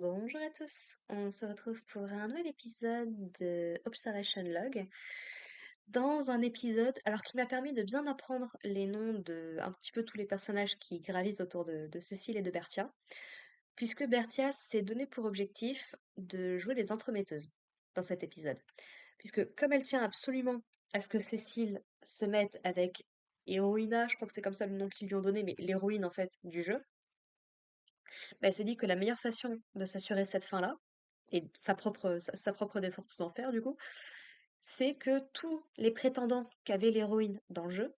Bonjour à tous, on se retrouve pour un nouvel épisode de Observation Log. Dans un épisode, alors qui m'a permis de bien apprendre les noms de un petit peu tous les personnages qui gravitent autour de Cécile et de Bertia, puisque Bertia s'est donné pour objectif de jouer les entremetteuses dans cet épisode. Puisque comme elle tient absolument à ce que Cécile se mette avec Héroïna, je crois que c'est comme ça le nom qu'ils lui ont donné, mais l'héroïne en fait du jeu, bah, elle s'est dit que la meilleure façon de s'assurer cette fin-là, et sa propre descente aux enfers du coup, c'est que tous les prétendants qu'avait l'héroïne dans le jeu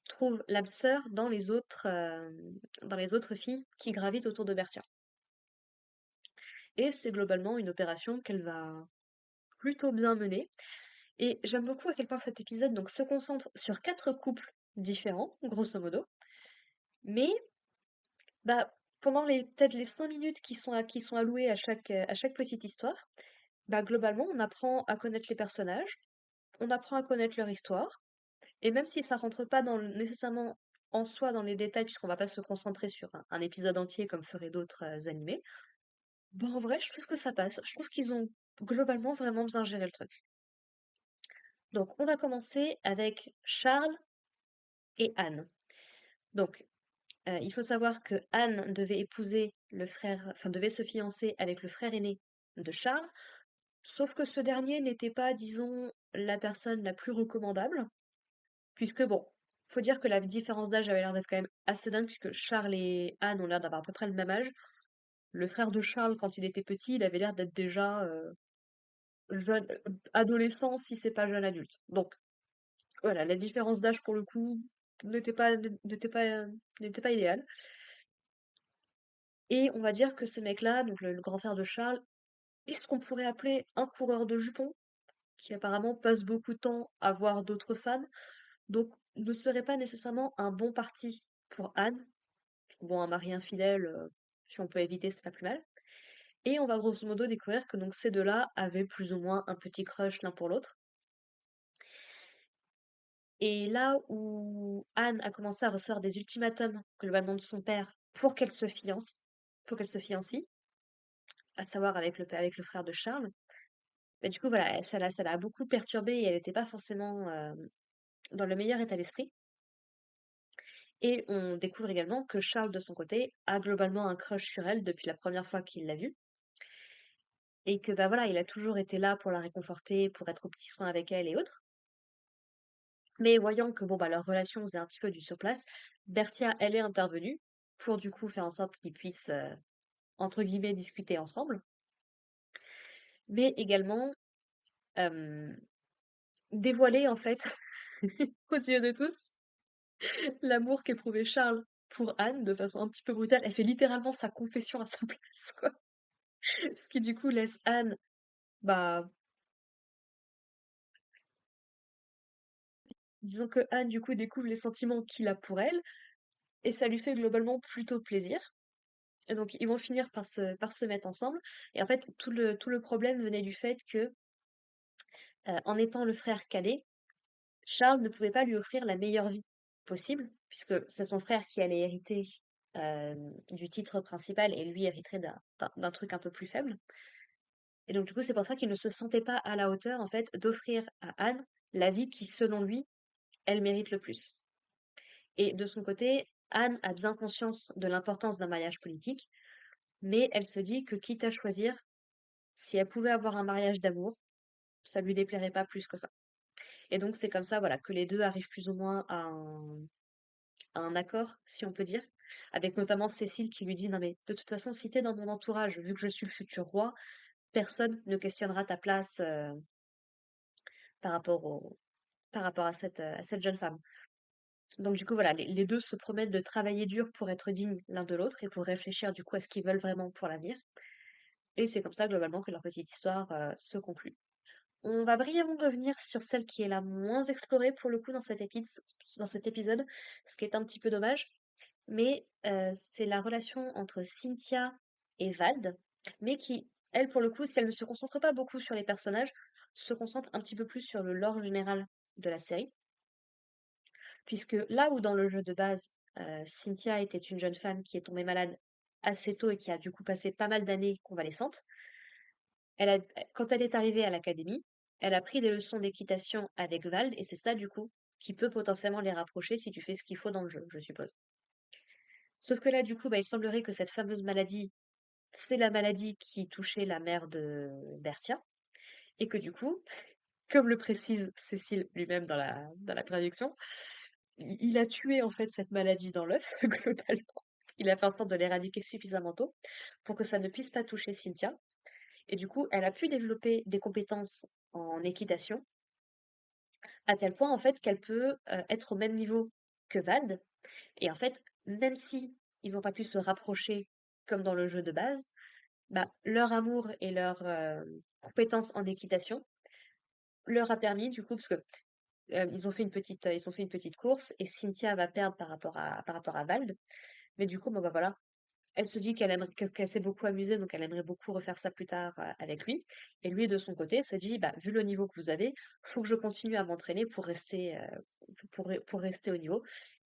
trouvent l'âme sœur dans les autres filles qui gravitent autour de Bertia. Et c'est globalement une opération qu'elle va plutôt bien mener. Et j'aime beaucoup à quel point cet épisode donc se concentre sur 4 couples différents, grosso modo, mais bah, pendant peut-être les 5 minutes qui sont allouées à chaque petite histoire, bah, globalement, on apprend à connaître les personnages, on apprend à connaître leur histoire, et même si ça rentre pas nécessairement en soi dans les détails, puisqu'on va pas se concentrer sur un épisode entier comme feraient d'autres animés, bah en vrai, je trouve que ça passe. Je trouve qu'ils ont globalement vraiment bien géré le truc. Donc, on va commencer avec Charles et Anne. Donc, il faut savoir que Anne devait épouser devait se fiancer avec le frère aîné de Charles, sauf que ce dernier n'était pas, disons, la personne la plus recommandable. Puisque bon, faut dire que la différence d'âge avait l'air d'être quand même assez dingue, puisque Charles et Anne ont l'air d'avoir à peu près le même âge. Le frère de Charles, quand il était petit, il avait l'air d'être déjà jeune, adolescent, si c'est pas jeune adulte. Donc voilà, la différence d'âge pour le coup n'était pas n'était pas n'était pas idéale. Et on va dire que ce mec-là, donc le grand frère de Charles, est ce qu'on pourrait appeler un coureur de jupons, qui apparemment passe beaucoup de temps à voir d'autres femmes, donc ne serait pas nécessairement un bon parti pour Anne. Bon, un mari infidèle, si on peut éviter, c'est pas plus mal. Et on va grosso modo découvrir que donc ces deux-là avaient plus ou moins un petit crush l'un pour l'autre. Et là où Anne a commencé à recevoir des ultimatums, globalement de son père, pour qu'elle se fiancie, à savoir avec le frère de Charles, bah, du coup voilà, ça l'a beaucoup perturbée et elle n'était pas forcément dans le meilleur état d'esprit. Et on découvre également que Charles, de son côté, a globalement un crush sur elle depuis la première fois qu'il l'a vue. Et que bah voilà, il a toujours été là pour la réconforter, pour être aux petits soins avec elle et autres. Mais voyant que bon bah leur relation faisait un petit peu du surplace, Bertia, elle est intervenue pour du coup faire en sorte qu'ils puissent entre guillemets discuter ensemble, mais également euh, dévoiler en fait aux yeux de tous l'amour qu'éprouvait Charles pour Anne de façon un petit peu brutale. Elle fait littéralement sa confession à sa place, quoi. Ce qui du coup laisse Anne, bah, disons que Anne du coup découvre les sentiments qu'il a pour elle, et ça lui fait globalement plutôt plaisir. Et donc ils vont finir par se mettre ensemble. Et en fait, tout le problème venait du fait que, en étant le frère cadet, Charles ne pouvait pas lui offrir la meilleure vie possible, puisque c'est son frère qui allait hériter du titre principal et lui hériterait d'un truc un peu plus faible. Et donc du coup, c'est pour ça qu'il ne se sentait pas à la hauteur, en fait, d'offrir à Anne la vie qui, selon lui, elle mérite le plus. Et de son côté, Anne a bien conscience de l'importance d'un mariage politique, mais elle se dit que quitte à choisir, si elle pouvait avoir un mariage d'amour, ça lui déplairait pas plus que ça. Et donc c'est comme ça, voilà, que les deux arrivent plus ou moins à un accord, si on peut dire, avec notamment Cécile qui lui dit, non mais de toute façon, si t'es dans mon entourage, vu que je suis le futur roi, personne ne questionnera ta place par rapport par rapport à cette jeune femme. Donc du coup, voilà, les deux se promettent de travailler dur pour être dignes l'un de l'autre et pour réfléchir du coup à ce qu'ils veulent vraiment pour l'avenir. Et c'est comme ça, globalement, que leur petite histoire se conclut. On va brièvement revenir sur celle qui est la moins explorée pour le coup dans cet épisode, ce qui est un petit peu dommage, mais c'est la relation entre Cynthia et Vald, mais qui, elle, pour le coup, si elle ne se concentre pas beaucoup sur les personnages, se concentre un petit peu plus sur le lore général de la série, puisque là où dans le jeu de base, Cynthia était une jeune femme qui est tombée malade assez tôt et qui a du coup passé pas mal d'années convalescente, quand elle est arrivée à l'académie, elle a pris des leçons d'équitation avec Vald et c'est ça du coup qui peut potentiellement les rapprocher si tu fais ce qu'il faut dans le jeu, je suppose. Sauf que là, du coup, bah, il semblerait que cette fameuse maladie, c'est la maladie qui touchait la mère de Bertia, et que du coup, comme le précise Cécile lui-même dans la traduction, il a tué en fait cette maladie dans l'œuf, globalement. Il a fait en sorte de l'éradiquer suffisamment tôt pour que ça ne puisse pas toucher Cynthia. Et du coup, elle a pu développer des compétences en équitation, à tel point en fait qu'elle peut être au même niveau que Vald. Et en fait, même si ils n'ont pas pu se rapprocher comme dans le jeu de base, bah, leur amour et leur compétence en équitation leur a permis, du coup, parce que ils ont fait une petite course et Cynthia va perdre par rapport à Vald. Mais du coup, bon, bah voilà, elle se dit qu'elle s'est beaucoup amusée, donc elle aimerait beaucoup refaire ça plus tard avec lui. Et lui, de son côté, se dit, bah, vu le niveau que vous avez, faut que je continue à m'entraîner pour rester au niveau.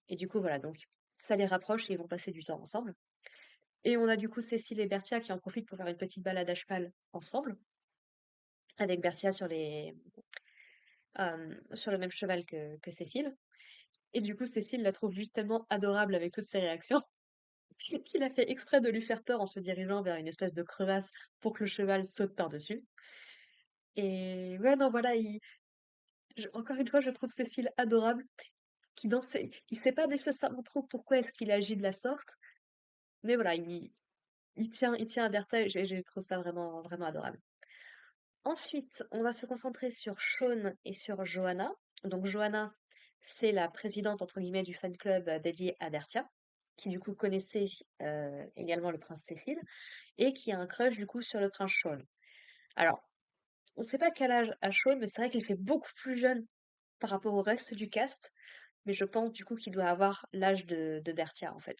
Et du coup, voilà, donc ça les rapproche et ils vont passer du temps ensemble. Et on a du coup Cécile et Bertia qui en profitent pour faire une petite balade à cheval ensemble, avec Bertia sur le même cheval que Cécile. Et du coup, Cécile la trouve juste tellement adorable avec toutes ses réactions qu'il a fait exprès de lui faire peur en se dirigeant vers une espèce de crevasse pour que le cheval saute par-dessus. Et ouais, non, voilà, encore une fois, je trouve Cécile adorable, il sait pas nécessairement trop pourquoi est-ce qu'il agit de la sorte, mais voilà, il tient à Bertha et je trouve ça vraiment, vraiment adorable. Ensuite, on va se concentrer sur Shaun et sur Johanna. Donc Johanna, c'est la présidente entre guillemets du fan club dédié à Bertia, qui du coup connaissait également le prince Cécile et qui a un crush du coup sur le prince Shaun. Alors, on ne sait pas quel âge a Shaun, mais c'est vrai qu'il fait beaucoup plus jeune par rapport au reste du cast, mais je pense du coup qu'il doit avoir l'âge de Bertia en fait.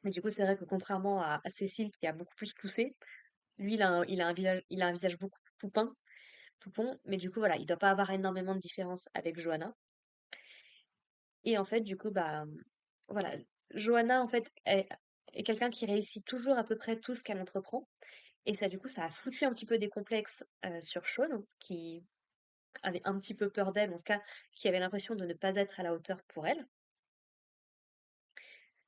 Mais du coup, c'est vrai que contrairement à Cécile qui a beaucoup plus poussé, lui il a un visage beaucoup plus poupon, mais du coup, voilà, il doit pas avoir énormément de différence avec Johanna. Et en fait, du coup, bah, voilà, Johanna, en fait, est quelqu'un qui réussit toujours à peu près tout ce qu'elle entreprend. Et ça, du coup, ça a foutu un petit peu des complexes sur Shaun, qui avait un petit peu peur d'elle, en tout cas, qui avait l'impression de ne pas être à la hauteur pour elle.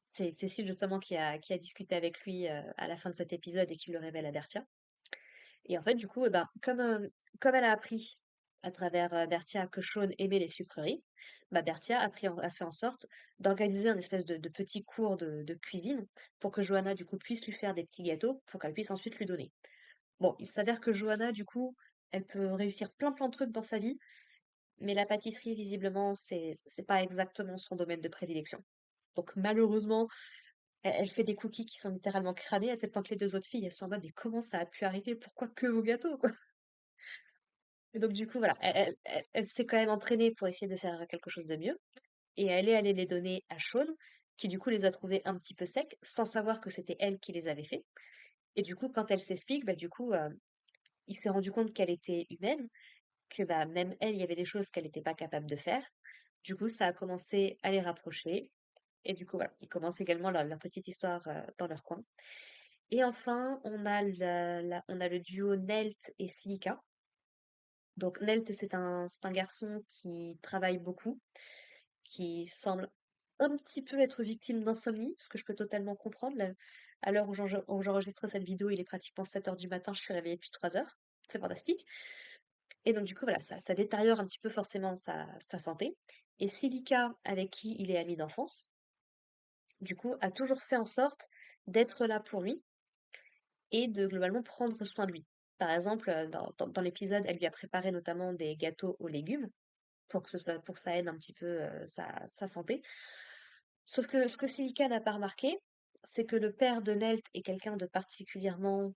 C'est Cécile, justement, qui a discuté avec lui à la fin de cet épisode et qui le révèle à Bertia. Et en fait, du coup, eh ben, comme elle a appris à travers Bertia que Shaun aimait les sucreries, bah Bertia a fait en sorte d'organiser un espèce de petit cours de cuisine pour que Johanna, du coup, puisse lui faire des petits gâteaux pour qu'elle puisse ensuite lui donner. Bon, il s'avère que Johanna, du coup, elle peut réussir plein de trucs dans sa vie, mais la pâtisserie, visiblement, c'est pas exactement son domaine de prédilection. Donc malheureusement, elle fait des cookies qui sont littéralement cramés à tel point que les deux autres filles, elles sont en mode, mais comment ça a pu arriver? Pourquoi que vos gâteaux, quoi? Et donc du coup, voilà, elle s'est quand même entraînée pour essayer de faire quelque chose de mieux. Et elle est allée les donner à Shaun, qui du coup les a trouvés un petit peu secs, sans savoir que c'était elle qui les avait faits. Et du coup, quand elle s'explique, bah du coup, il s'est rendu compte qu'elle était humaine, que bah même elle, il y avait des choses qu'elle n'était pas capable de faire. Du coup, ça a commencé à les rapprocher. Et du coup, voilà, ils commencent également leur petite histoire dans leur coin. Et enfin, on a le duo Nelt et Silica. Donc Nelt, c'est un garçon qui travaille beaucoup, qui semble un petit peu être victime d'insomnie, ce que je peux totalement comprendre. Là, à l'heure où j'enregistre cette vidéo, il est pratiquement 7 heures du matin, je suis réveillée depuis 3 heures. C'est fantastique. Et donc du coup, voilà, ça détériore un petit peu forcément sa santé. Et Silica, avec qui il est ami d'enfance, du coup, a toujours fait en sorte d'être là pour lui et de globalement prendre soin de lui. Par exemple, dans l'épisode, elle lui a préparé notamment des gâteaux aux légumes pour que ça aide un petit peu sa santé. Sauf que ce que Silica n'a pas remarqué, c'est que le père de Nelt est quelqu'un de particulièrement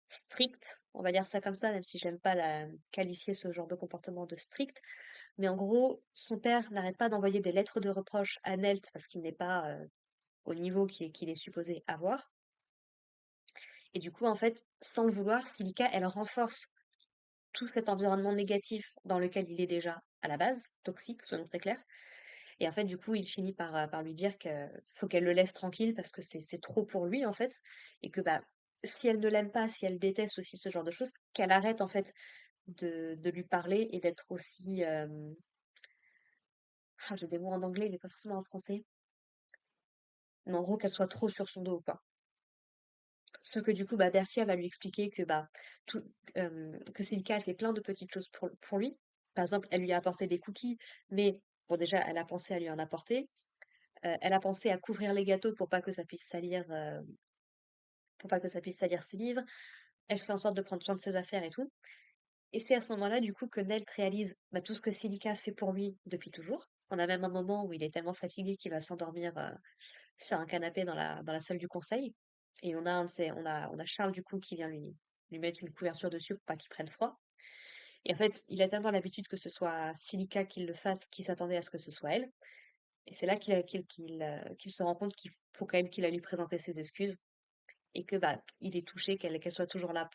strict, on va dire ça comme ça, même si j'aime pas qualifier ce genre de comportement de strict. Mais en gros, son père n'arrête pas d'envoyer des lettres de reproche à Nelt parce qu'il n'est pas au niveau qu'il est supposé avoir. Et du coup, en fait, sans le vouloir, Silica, elle renforce tout cet environnement négatif dans lequel il est déjà à la base, toxique, soyons très clairs. Et en fait, du coup, il finit par lui dire que faut qu'elle le laisse tranquille parce que c'est trop pour lui, en fait, et que, bah, si elle ne l'aime pas, si elle déteste aussi ce genre de choses, qu'elle arrête, en fait, de lui parler et d'être aussi, j'ai des mots en anglais, mais pas forcément en français, mais en gros, qu'elle soit trop sur son dos, quoi. Sauf que du coup, bah, Bertia va lui expliquer que, bah, tout, que Silka, elle fait plein de petites choses pour lui. Par exemple, elle lui a apporté des cookies, mais bon, déjà, elle a pensé à lui en apporter. Elle a pensé à couvrir les gâteaux pour pas que ça puisse salir ses livres. Elle fait en sorte de prendre soin de ses affaires et tout. Et c'est à ce moment-là, du coup, que Nelt réalise bah, tout ce que Silika fait pour lui depuis toujours. On a même un moment où il est tellement fatigué qu'il va s'endormir sur un canapé dans la salle du conseil. Et on a, on a Charles, du coup, qui vient lui mettre une couverture dessus pour pas qu'il prenne froid. Et en fait, il a tellement l'habitude que ce soit Silika qui le fasse qu'il s'attendait à ce que ce soit elle. Et c'est là qu'il se rend compte qu'il faut quand même qu'il a lui présenter ses excuses et que bah il est touché qu'elle soit toujours là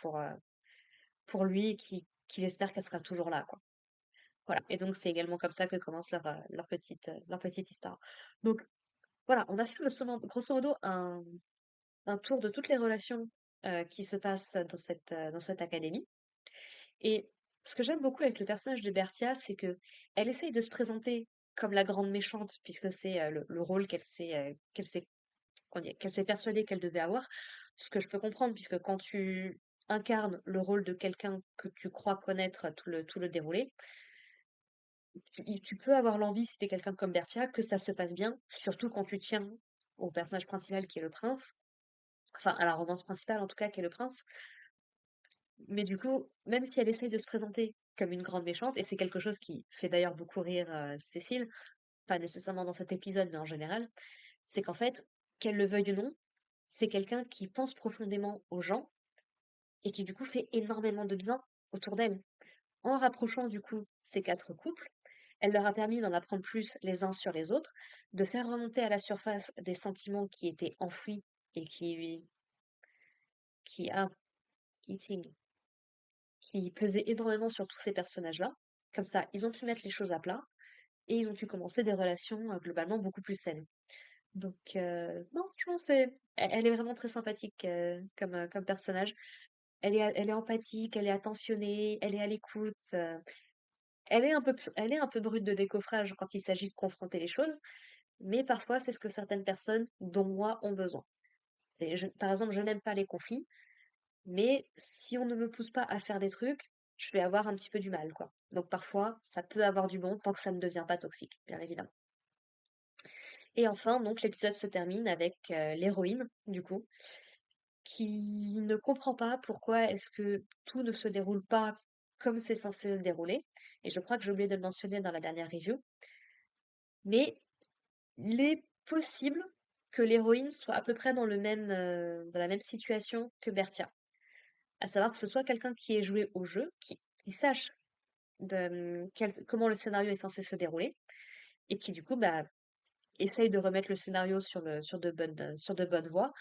pour lui et qu'il espère qu'elle sera toujours là, quoi. Voilà. Et donc c'est également comme ça que commence leur petite histoire. Donc voilà, on a fait grosso modo un tour de toutes les relations qui se passent dans cette académie. Et ce que j'aime beaucoup avec le personnage de Bertia, c'est que elle essaye de se présenter comme la grande méchante, puisque c'est le rôle qu'elle s'est persuadée qu'elle devait avoir. Ce que je peux comprendre, puisque quand tu incarnes le rôle de quelqu'un que tu crois connaître tout le déroulé, tu peux avoir l'envie, si t'es quelqu'un comme Bertia, que ça se passe bien, surtout quand tu tiens au personnage principal qui est le prince, enfin à la romance principale en tout cas qui est le prince. Mais du coup, même si elle essaye de se présenter comme une grande méchante, et c'est quelque chose qui fait d'ailleurs beaucoup rire Cécile, pas nécessairement dans cet épisode, mais en général, c'est qu'en fait, qu'elle le veuille ou non, c'est quelqu'un qui pense profondément aux gens et qui du coup fait énormément de bien autour d'elle. En rapprochant du coup ces quatre couples, elle leur a permis d'en apprendre plus les uns sur les autres, de faire remonter à la surface des sentiments qui étaient enfouis et qui, ah, eating, qui pesaient énormément sur tous ces personnages-là. Comme ça, ils ont pu mettre les choses à plat et ils ont pu commencer des relations globalement beaucoup plus saines. Donc, non, franchement, elle est vraiment très sympathique comme personnage. Elle est empathique, elle est attentionnée, elle est à l'écoute. Elle est un peu brute de décoffrage quand il s'agit de confronter les choses, mais parfois c'est ce que certaines personnes, dont moi, ont besoin. Par exemple, je n'aime pas les conflits, mais si on ne me pousse pas à faire des trucs, je vais avoir un petit peu du mal, quoi. Donc parfois, ça peut avoir du bon tant que ça ne devient pas toxique, bien évidemment. Et enfin, donc l'épisode se termine avec l'héroïne, du coup, qui ne comprend pas pourquoi est-ce que tout ne se déroule pas comme c'est censé se dérouler. Et je crois que j'ai oublié de le mentionner dans la dernière review, mais il est possible que l'héroïne soit à peu près dans la même situation que Bertia. À savoir que ce soit quelqu'un qui ait joué au jeu, qui sache comment le scénario est censé se dérouler, et qui du coup bah, essaye de remettre le scénario sur de bonnes voies,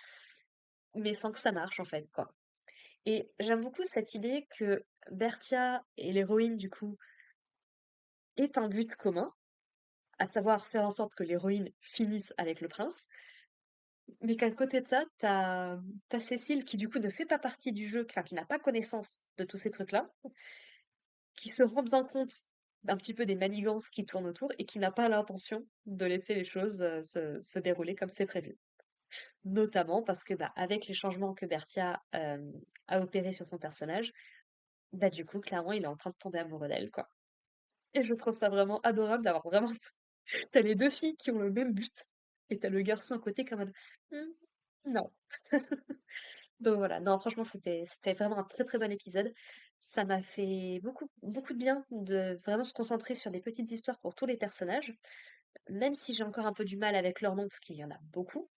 mais sans que ça marche en fait, quoi. Et j'aime beaucoup cette idée que Bertia et l'héroïne, du coup, aient un but commun, à savoir faire en sorte que l'héroïne finisse avec le prince, mais qu'à côté de ça, t'as Cécile qui, du coup, ne fait pas partie du jeu, enfin, qui n'a pas connaissance de tous ces trucs-là, qui se rend bien compte d'un petit peu des manigances qui tournent autour et qui n'a pas l'intention de laisser les choses se dérouler comme c'est prévu. Notamment parce que, bah, avec les changements que Bertia a opérés sur son personnage, bah, du coup, clairement, il est en train de tomber amoureux d'elle, quoi. Et je trouve ça vraiment adorable d'avoir vraiment t'as les 2 filles qui ont le même but et t'as le garçon à côté comme mode: «Mmh, non». Donc voilà, non franchement c'était vraiment un très, très bon épisode. Ça m'a fait beaucoup de bien de vraiment se concentrer sur des petites histoires pour tous les personnages, même si j'ai encore un peu du mal avec leurs noms parce qu'il y en a beaucoup.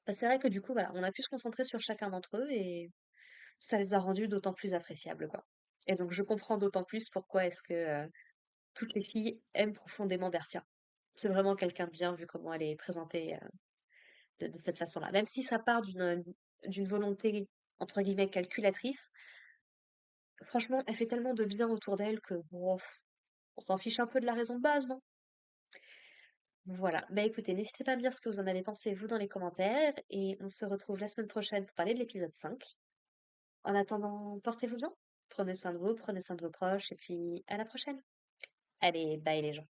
Bah, c'est vrai que du coup voilà, on a pu se concentrer sur chacun d'entre eux et ça les a rendus d'autant plus appréciables, quoi. Et donc je comprends d'autant plus pourquoi est-ce que, toutes les filles aiment profondément Bertia. C'est vraiment quelqu'un de bien vu comment elle est présentée de cette façon-là. Même si ça part d'une volonté entre guillemets calculatrice, franchement, elle fait tellement de bien autour d'elle que bon, on s'en fiche un peu de la raison de base, non? Voilà. Bah écoutez, n'hésitez pas à me dire ce que vous en avez pensé, vous, dans les commentaires, et on se retrouve la semaine prochaine pour parler de l'épisode 5. En attendant, portez-vous bien. Prenez soin de vous, prenez soin de vos proches, et puis à la prochaine. Allez, bye les gens.